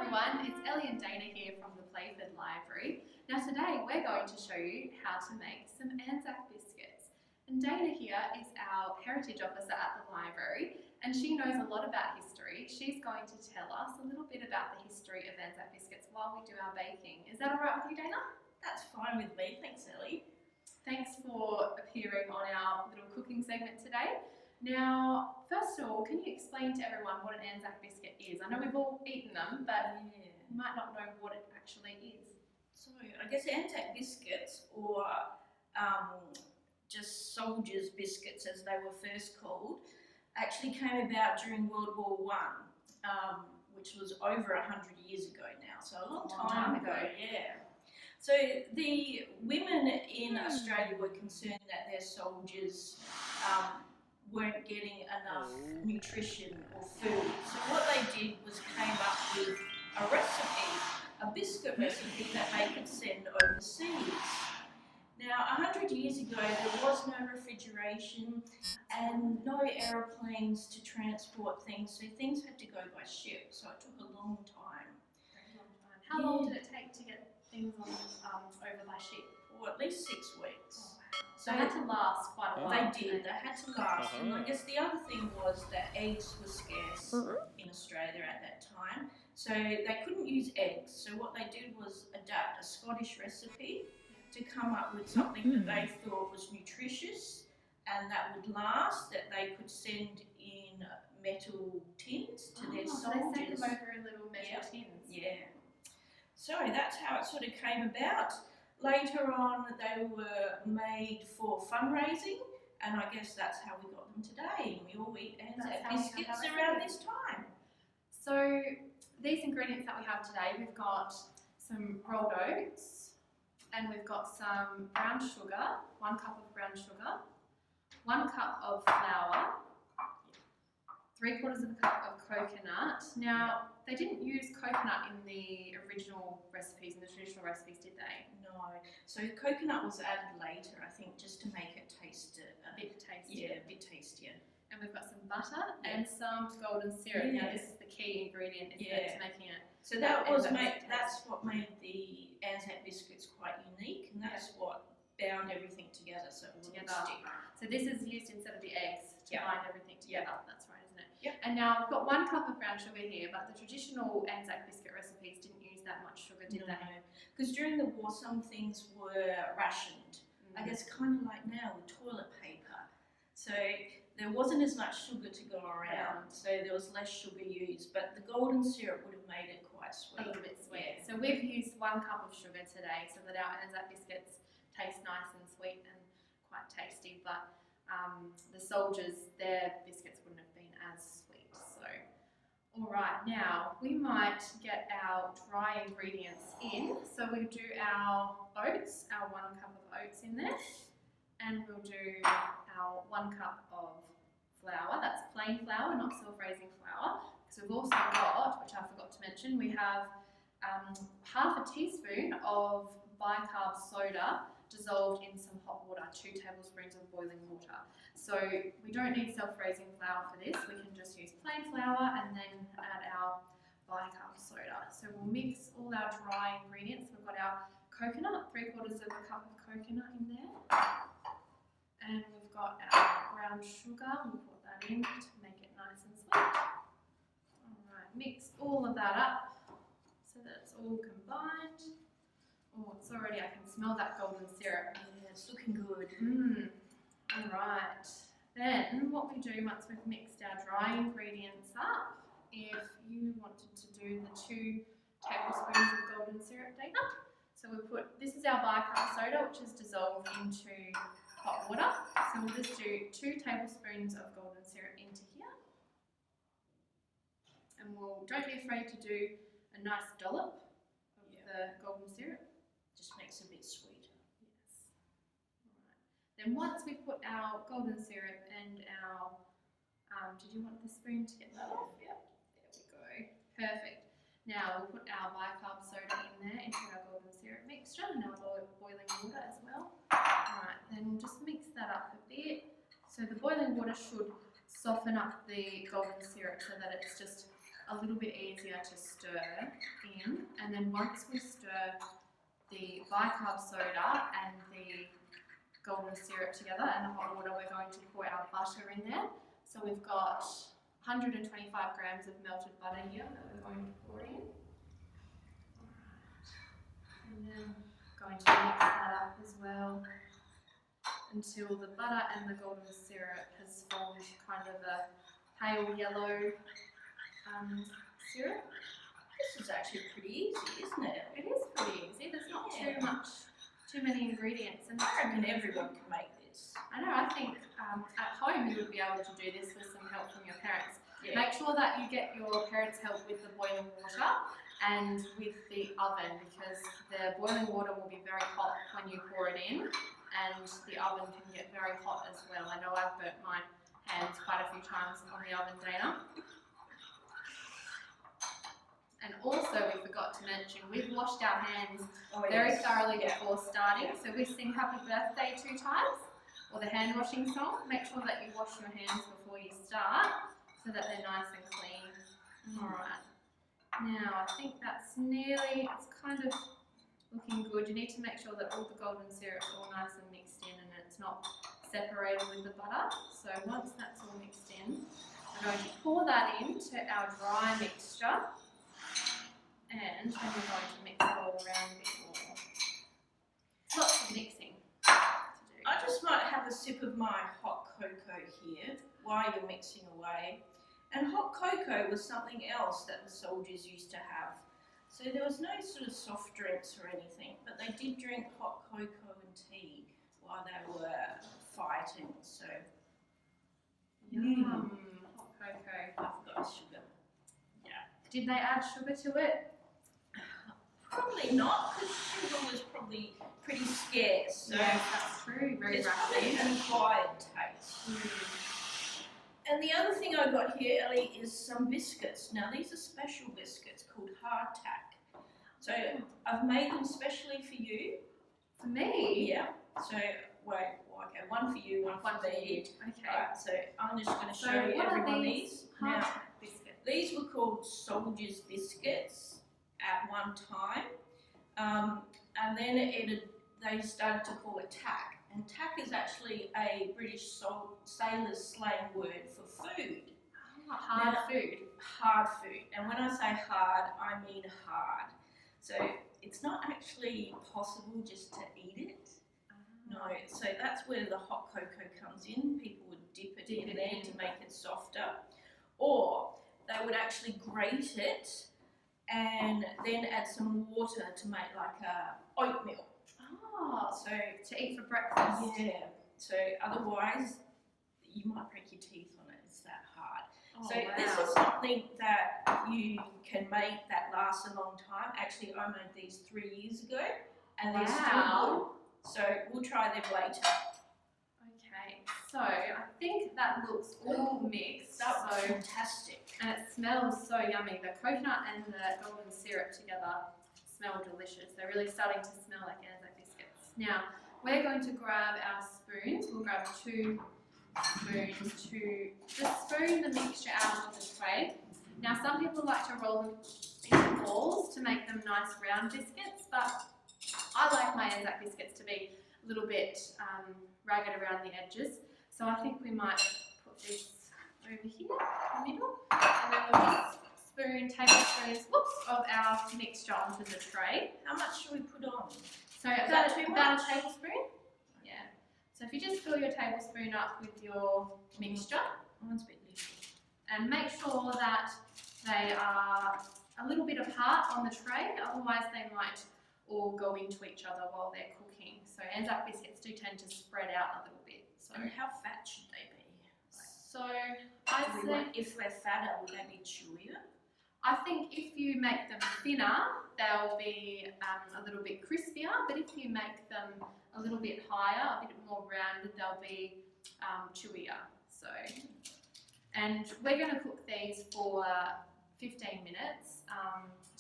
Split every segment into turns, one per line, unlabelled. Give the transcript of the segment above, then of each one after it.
everyone, it's Ellie and Daina here from the Playford Library. Now today we're going to show you how to make some ANZAC biscuits. And Daina here is our Heritage Officer at the library and she knows a lot about history. She's going to tell us a little bit about the history of ANZAC biscuits while we do our baking. Is that alright with you, Daina?
That's fine with me, thanks Ellie.
Thanks for appearing on our little cooking segment today. Now, first of all, can you explain to everyone what an ANZAC biscuit is? I know we've all eaten them, but you might not know what it actually is.
So, I guess ANZAC biscuits, or just soldiers' biscuits as they were first called, actually came about during World War I, which was over 100 years ago now, so a long time ago. Yeah. So the women in Australia were concerned that their soldiers weren't getting enough nutrition or food. So what they did was came up with a recipe, a biscuit recipe that they could send overseas. Now, 100 years ago, there was no refrigeration and no aeroplanes to transport things, so things had to go by ship, so it took a long time.
How long did it take to get things on over by ship?
Or at least 6 weeks.
So they had to last quite a while.
They did, they had to last. And I guess the other thing was that eggs were scarce in Australia at that time. So they couldn't use eggs. So what they did was adapt a Scottish recipe to come up with something that they thought was nutritious and that would last, that they could send in metal tins to their soldiers.
So they sent them over in little metal tins.
Yeah. So that's how it sort of came about. Later on, they were made for fundraising, and I guess that's how we got them today. We all eat ANZAC biscuits around this time.
So these ingredients that we have today, we've got some rolled oats, and we've got some brown sugar, 1 cup of brown sugar, 1 cup of flour, 3/4 of a cup of coconut. Now, they didn't use coconut in the original recipes, in the traditional recipes, did they?
No. So coconut was added later, I think, just to make it taste
a bit tastier.
Yeah, a bit tastier.
And we've got some butter and some golden syrup.
Yeah.
Now, this is the key ingredient, isn't it, to making it.
So that's what made the ANZAC biscuits quite unique, and that's what bound everything together so it wouldn't stick.
So this is used instead of the eggs to bind everything together. That's right, isn't it?
Yep.
And now I've got 1 cup of brown sugar here, but the traditional ANZAC biscuit recipes didn't use that much sugar, did they?
Because during the war some things were rationed. I guess kind of like now with toilet paper. So there wasn't as much sugar to go around, so there was less sugar used, but the golden syrup would have made it quite sweet.
A little bit sweet. So we've used 1 cup of sugar today so that our ANZAC biscuits taste nice and sweet and quite tasty, but the soldiers, their biscuits wouldn't have been as sweet. So, alright, now we might get our dry ingredients in. So we'll do our oats, our 1 cup of oats in there, and we'll do our 1 cup of flour. That's plain flour, not self-raising flour, because we've also got, which I forgot to mention, we have half a teaspoon of bicarb soda dissolved in some hot water, 2 tablespoons of boiling water. So we don't need self-raising flour for this, we can just use plain flour and then add our bicarb soda. So we'll mix all our dry ingredients. We've got our coconut, 3/4 of a cup of coconut in there. And we've got our brown sugar, we'll put that in to make it nice and sweet. Alright, mix all of that up so that it's all combined. Oh, it's already, I can smell that golden syrup.
Yeah, it's looking good.
Alright, then what we do once we've mixed our dry ingredients up, if you wanted to do the 2 tablespoons of golden syrup, Daina. So we put, this is our bicarb soda, which is dissolved into hot water. So we'll just do 2 tablespoons of golden syrup into here. And don't be afraid to do a nice dollop of the golden syrup.
Just makes it a bit sweeter.
Yes. Alright. Then once we've put our golden syrup and our, did you want the spoon to get that off? Yep. There we go. Perfect. Now we'll put our bicarb soda in there into our golden syrup mixture and our boiling water as well. Alright, then we'll just mix that up a bit. So the boiling water should soften up the golden syrup so that it's just a little bit easier to stir in. And then once we stir the bicarb soda and the golden syrup together and the hot water, we're going to pour our butter in there. So we've got 125 grams of melted butter here that we're going to pour in. And then going to mix that up as well until the butter and the golden syrup has formed kind of a pale yellow syrup.
This is actually pretty easy, isn't it?
It is pretty easy. There's not too many ingredients. And
I reckon everyone can make this.
I know. I think at home you would be able to do this with some help from your parents.
Yeah.
Make sure that you get your parents' help with the boiling water and with the oven, because the boiling water will be very hot when you pour it in, and the oven can get very hot as well. I know I've burnt my hands quite a few times on the oven, Dana. And also, we forgot to mention, we've washed our hands very thoroughly before starting. So we sing Happy Birthday 2 times, or the hand washing song. Make sure that you wash your hands before you start, so that they're nice and clean. Alright. Now, I think that's it's kind of looking good. You need to make sure that all the golden syrup's all nice and mixed in and it's not separated with the butter. So once that's all mixed in, we're going to pour that into our dry mixture, and then we're going to mix it all around a bit more. Lots of mixing to do.
I just might have a sip of my hot cocoa here while you're mixing away. And hot cocoa was something else that the soldiers used to have. So there was no sort of soft drinks or anything, but they did drink hot cocoa and tea while they were fighting. So,
Yum. Hot cocoa.
I forgot sugar. Yeah.
Did they add sugar to it?
Probably not, because sugar was probably pretty scarce. So
yeah, that's true. Very
it's probably
rapid.
an acquired taste. And the other thing I got here, Ellie, is some biscuits. Now these are special biscuits called hard tack. So I've made them specially for you.
For me?
Yeah. So wait, okay, one for you, one for me.
Okay.
Alright, so I'm just going to show you everyone these.
Hard
Now,
tack biscuits.
these were called soldiers' biscuits at one time, and then they started to call it tack. And tack is actually a British sailor's slang word for food.
Hard food.
Hard food. And when I say hard, I mean hard. So it's not actually possible just to eat it. No. So that's where the hot cocoa comes in. People would dip it in there to make it softer. Or they would actually grate it and then add some water to make like a oatmeal.
Oh,
So
to eat for breakfast.
yeah. So otherwise, you might break your teeth on it. It's that hard.
Oh,
So
wow.
this is something that you can make that lasts a long time. Actually, I made these 3 years ago, and they're still good. So we'll try them later.
Okay, so I think that looks all mixed.
That was
So,
fantastic.
and it smells so yummy. The coconut and the golden syrup together smell delicious. They're really starting to smell like ANZAC biscuits. Now, we're going to grab our spoons. We'll grab 2 spoons to just spoon the mixture out of the tray. Now, some people like to roll them into balls to make them nice round biscuits, but I like my ANZAC biscuits to be a little bit ragged around the edges. So I think we might put this over here in the middle, and then we'll just spoon tablespoons of our mixture onto the tray.
How much should we put on?
So
Is
about
that too
a
much?
tablespoon. Yeah. So if you just fill your tablespoon up with your mixture,
Mine's a bit little.
and make sure that they are a little bit apart on the tray, otherwise they might all go into each other while they're cooking. So ANZAC biscuits do tend to spread out a little bit. So,
And how fat should they be?
I'd say,
If they're fatter, will they be chewier?
I think if you make them thinner, they'll be a little bit crispier, but if you make them a little bit higher, a bit more rounded, they'll be chewier. So, and we're going to cook these for 15 minutes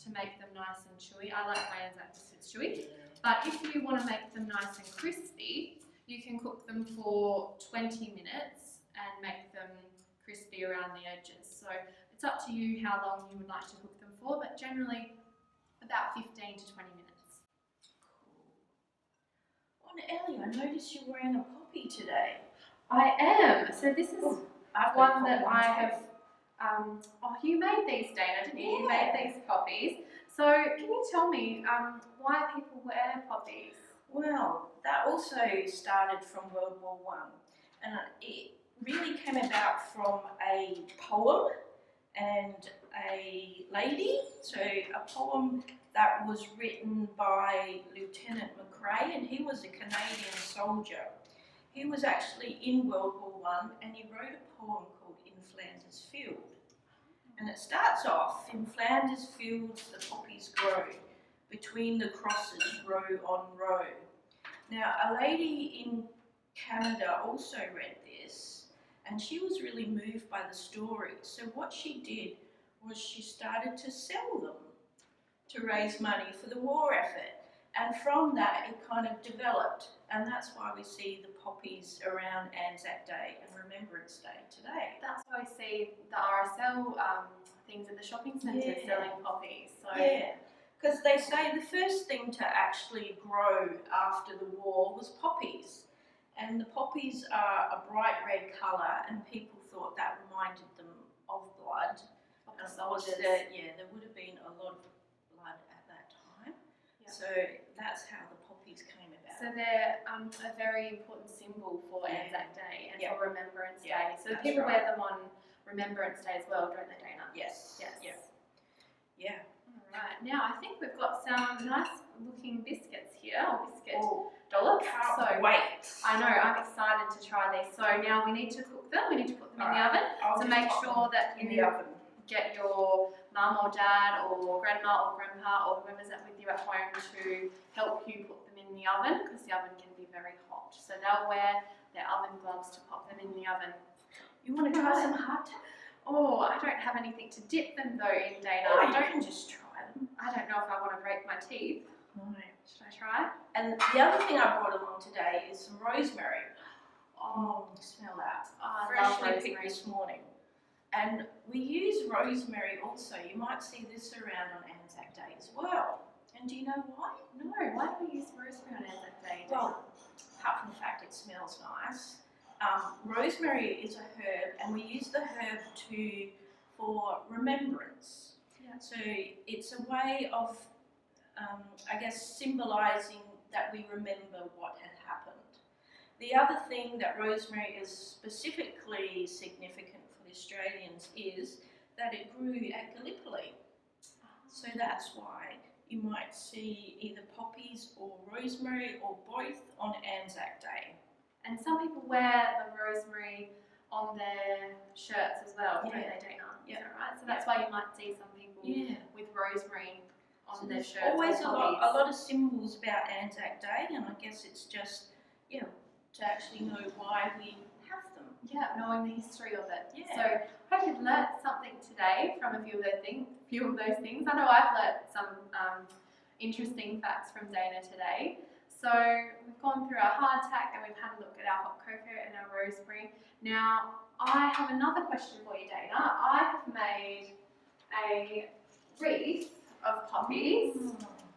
to make them nice and chewy. I like my ANZAC biscuits chewy, but if you want to make them nice and crispy, you can cook them for 20 minutes and make them crispy around the edges. So It's up to you how long you would like to cook them for, but generally about 15 to 20 minutes.
Cool. And Ellie, I noticed you're wearing a poppy today.
I am. So this is
I've got
one that
poppy
I
too.
have. You made these, Dana, didn't you? You
Yeah.
made these poppies. So can you tell me why people wear poppies?
Well, that also started from World War One, and it really came about from a poem and a lady. So a poem that was written by Lieutenant McRae, and he was a Canadian soldier. He was actually in World War One, and he wrote a poem called In Flanders Field. And it starts off, in Flanders fields the poppies grow, between the crosses row on row. Now a lady in Canada also read this, and she was really moved by the story. So what she did was she started to sell them to raise money for the war effort. And from that it kind of developed, and that's why we see the poppies around ANZAC Day and Remembrance Day today.
That's why I see the RSL things at the shopping centre selling poppies. So
Yeah, because they say the first thing to actually grow after the war was poppies. And the poppies are a bright red colour, and people thought that reminded them of blood.
of
And
the
of course,
soldiers.
there would have been a lot of blood at that time.
Yeah.
So that's how the poppies came about.
So they're a very important symbol for ANZAC Day and for Remembrance Day. So
that's
people
right.
wear them on Remembrance Day as well, don't they, Dana?
Yes.
Yes.
Yeah.
Alright, now I think we've got some nice looking biscuits here, or biscuit
Oh,
dollops.
can't
So
wait.
I know, I'm excited to try these. So now we need to cook them, we need to put them in the oven.
I'll
So
just
make
pop
sure
them
that
in
you
the oven.
get your mum or dad or grandma or grandpa or whoever's with you at home to help you put them in the oven, because the oven can be very hot. So they'll wear their oven gloves to pop them in the oven.
You want to try some hard tack?
Oh, I don't have anything to dip them though in, Dana.
Oh, you can just try them.
I don't know if I want to break my teeth.
No.
Should I try?
And the other thing I brought along today is some rosemary.
Oh,
Smell that.
I love
Freshly picked
rosemary.
this morning. And we use rosemary also. You might see this around on ANZAC Day as well. And do you know why?
No, why do we use rosemary on ANZAC Day?
Well, apart from the fact it smells nice, rosemary is a herb, and we use the herb for remembrance.
Yeah.
So it's a way of, I guess, symbolising that we remember what had happened. The other thing that rosemary is specifically significant for the Australians is that it grew at Gallipoli. So that's why you might see either poppies or rosemary or both on ANZAC Day.
And some people wear the rosemary on their shirts as well, don't they, Dana?
Yeah.
Is that right? So that's why you might see some people with rosemary on
So
their
there's
shirts.
always
or
a
poppies.
lot of symbols about ANZAC Day, and I guess it's just, to actually know why we have them.
Yeah, knowing the history of it.
Yeah.
So I hope you've learnt something today from a few of those things. I know I've learnt some interesting facts from Dana today. So we've gone through our hardtack and we've had a look at our hot cocoa and our rosemary. Now I have another question for you, Dana. I have made a wreath of poppies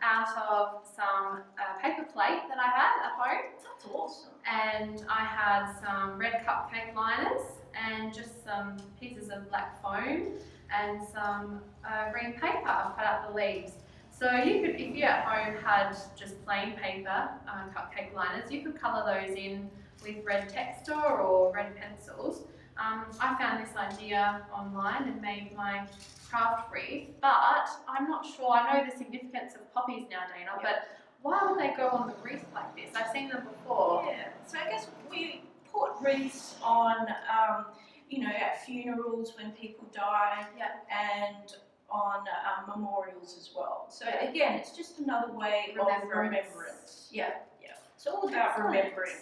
out of some paper plate that I had at home.
That's awesome.
And I had some red cupcake liners and just some pieces of black foam and some green paper. I've cut out the leaves. So you could, if you at home had just plain paper, cupcake liners, you could colour those in with red texture or red pencils. I found this idea online and made my craft wreath, but I'm not sure. I know the significance of poppies now, Dana, but why would they go on the wreath like this? I've seen them before.
Yeah, so I guess we put wreaths on, at funerals when people die, and on memorials as well. So again, it's just another way of remembrance. Yeah. It's all about remembering.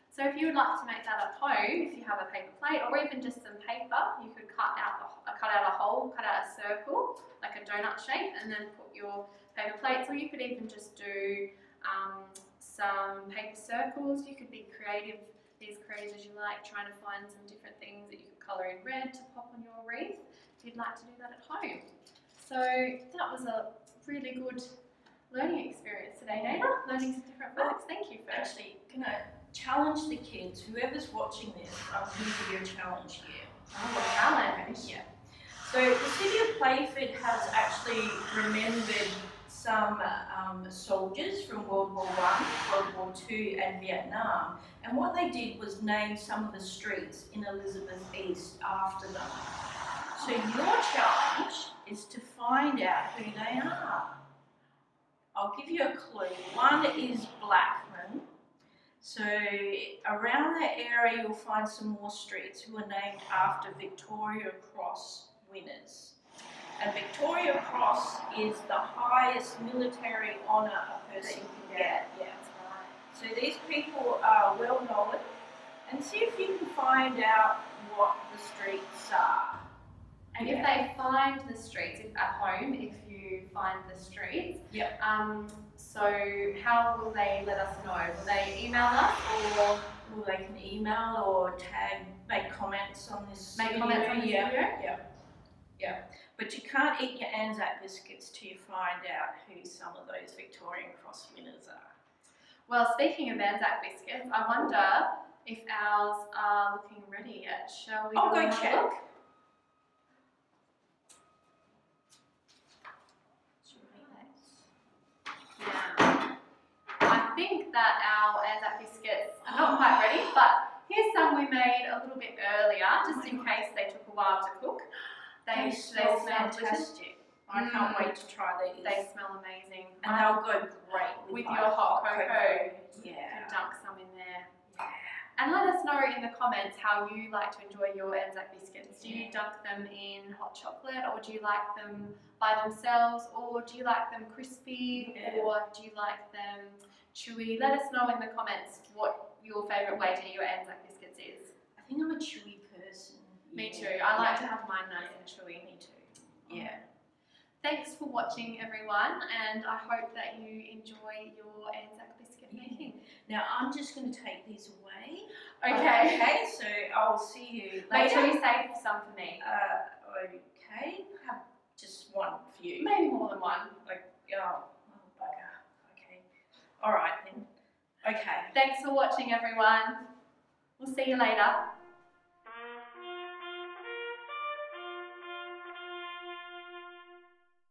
So if you would like to make that at home, if you have a paper plate or even just some paper, you could cut out a hole, cut out a circle, like a donut shape, and then put your paper plates, or you could even just do some paper circles. You could be creative as you like, trying to find some different things that you could colour in red to pop on your wreath. if you'd like to do that at home. So that was a really good learning experience today, Daina. Learning some different facts. Thank you for
Actually, can I challenge the kids, whoever's watching this, I'm going to give you a challenge here.
a challenge.
Yeah. So the city of Playford has actually remembered some soldiers from World War I, World War II and Vietnam, and what they did was name some of the streets in Elizabeth East after them. So your challenge is to find out who they are. I'll give you a clue. One is Blackman. So around that area you'll find some more streets who are named after Victoria Cross winners. And Victoria Cross is the highest military honour a person can get. Yeah. So these people are well known, and see if you can find out what the streets are.
And if they find the streets, if at home, if you find the streets,
yep.
So how will they let us know? Will they email us, or
well, they can email or tag, make comments on this
make
video.
Comments on this video?
Yeah. But you can't eat your ANZAC biscuits till you find out who some of those Victorian Cross winners are.
Well, speaking of ANZAC biscuits, I wonder if ours are looking ready yet. Shall we
I'll go
and
check.
Look? Yeah. I think that our ANZAC biscuits are not quite ready, but here's some we made a little bit earlier, just in case they took a while to cook. They smell
fantastic. I can't wait to try these.
They smell amazing.
And they'll go great
with your hot cocoa.
Yeah.
You can dunk some in there.
Yeah.
And let us know in the comments how you like to enjoy your ANZAC biscuits. Do you dunk them in hot chocolate, or do you like them by themselves, or do you like them crispy, or do you like them chewy? Let us know in the comments what your favourite way to eat your ANZAC biscuits is.
I think I'm a chewy person.
Me too. I like to have mine nice and chewy.
Me too. Yeah.
Thanks for watching, everyone, and I hope that you enjoy your ANZAC biscuit making.
Now I'm just going to take these away.
Okay.
Okay, so I'll see you later.
Make sure you save some for me.
Okay. Have just one for you.
Maybe more than one.
Like, oh bugger. Okay. All right then. Okay.
Thanks for watching, everyone. We'll see you later.